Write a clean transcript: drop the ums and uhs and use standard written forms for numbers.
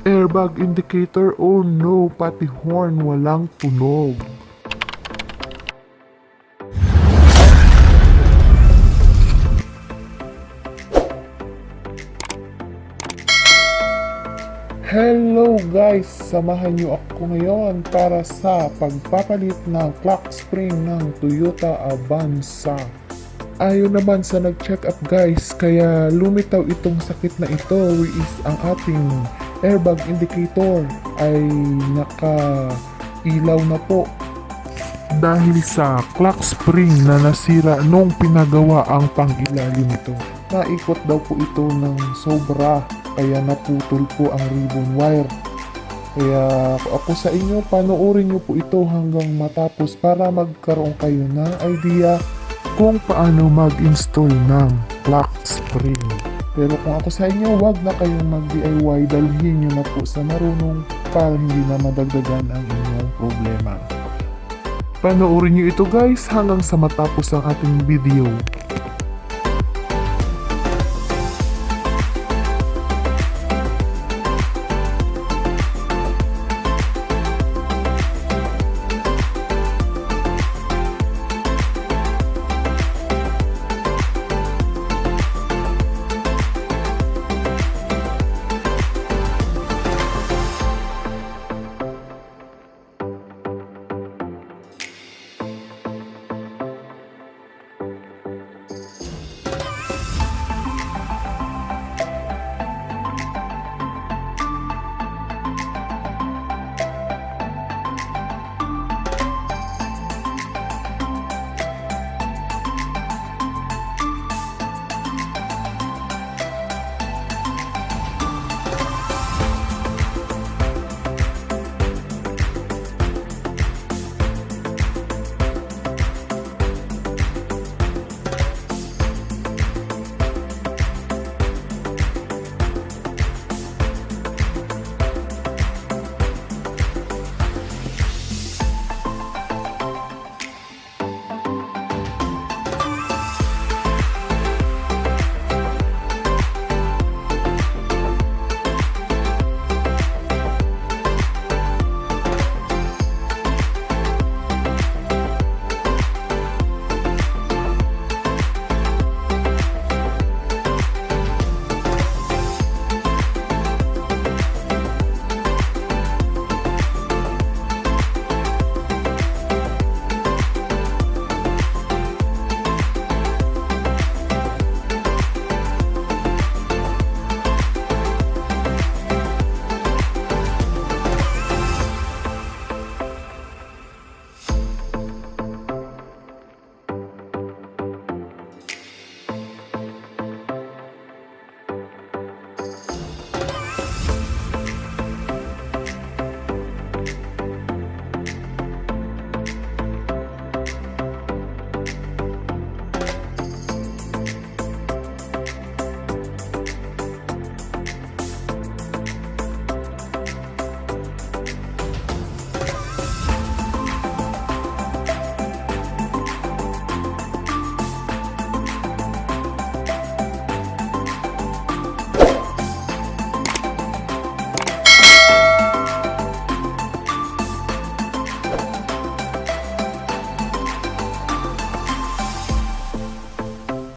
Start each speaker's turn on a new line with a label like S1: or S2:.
S1: Airbag indicator, oh no, pati horn walang tunog. Hello guys! Samahan niyo ako ngayon para sa pagpapalit ng clock spring ng Toyota Avanza. Ayon naman sa nag-check up guys, kaya lumitaw itong sakit na ito, which is ang ating airbag indicator ay naka-ilaw na po. Dahil sa clock spring na nasira nung pinagawa ang pangilalim nito. Naikot daw po ito ng sobra, kaya naputol po ang ribbon wire. Kaya ako sa inyo, panoorin nyo po ito hanggang matapos para magkaroon kayo ng idea kung paano mag-install ng clock spring. Pero kung ako sa inyo, wag na kayong mag-DIY, dalhin nyo na po sa marunong para hindi na madagdagan ang inyong problema. Panoorin nyo ito guys hanggang sa matapos ang ating video.